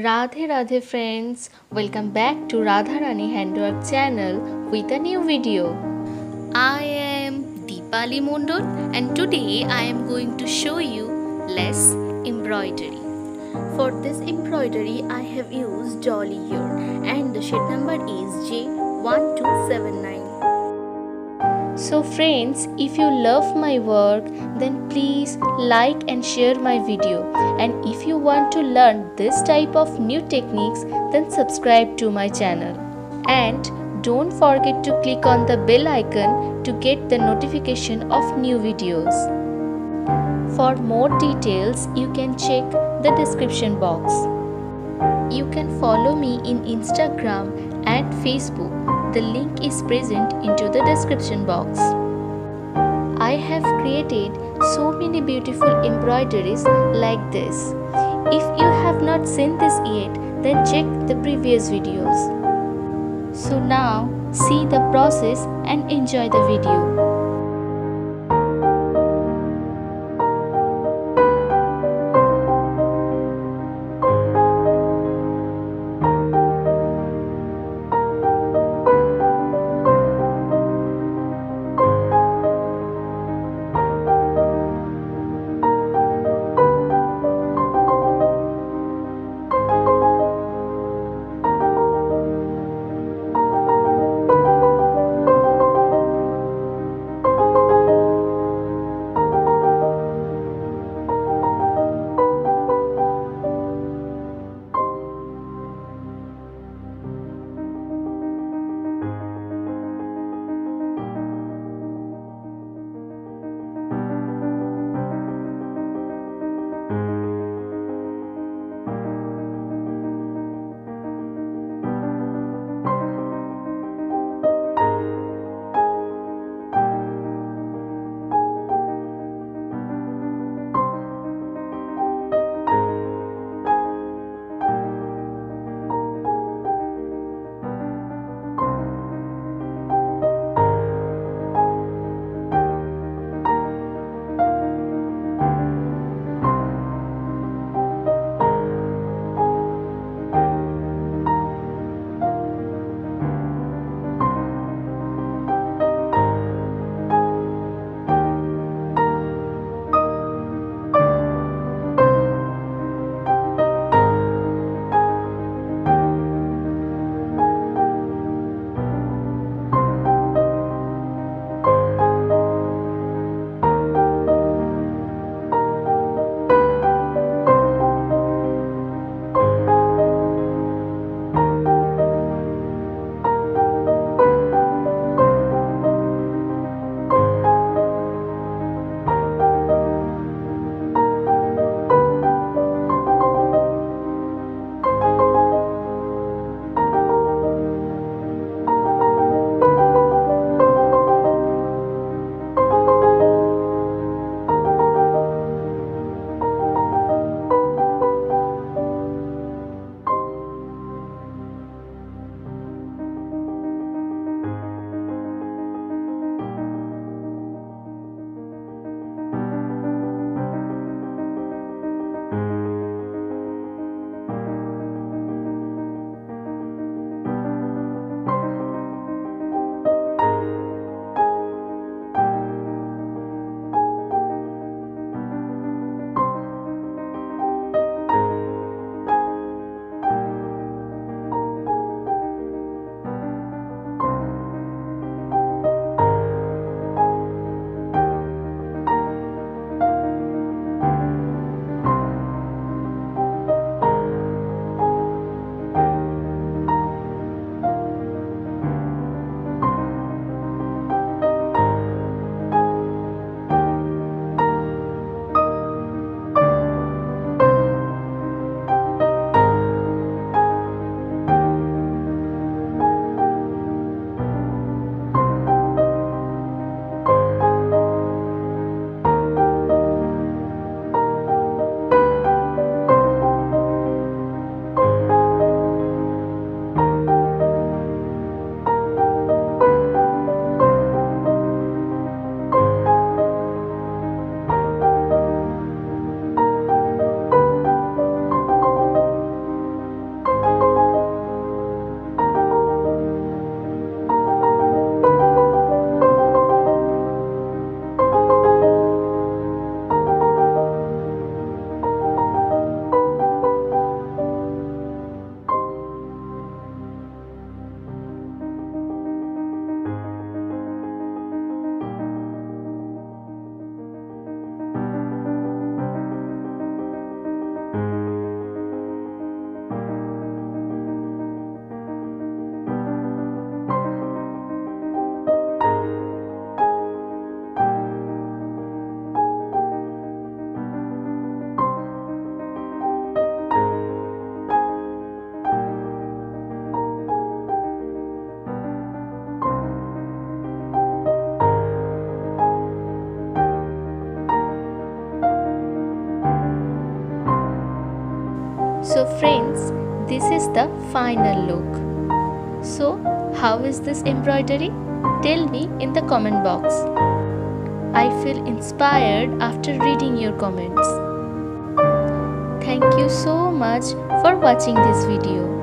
Radhe Radhe friends, welcome back to Radharani Handwork channel with a new video. I am Deepali Mondol and today I am going to show you less embroidery. For this embroidery I have used dolly here and the shade number is J1279. So friends, if you love my work, then please like and share my video. And if you want to learn this type of new techniques, then subscribe to my channel. And don't forget to click on the bell icon to get the notification of new videos. For more details, you can check the description box. You can follow me in Instagram and Facebook. The link is present into the description box. I have created so many beautiful embroideries like this. If you have not seen this yet, then check the previous videos. So now see the process and enjoy the video. this is the final look. So, how is this embroidery? Tell me in the comment box. I feel inspired after reading your comments. Thank you so much for watching this video.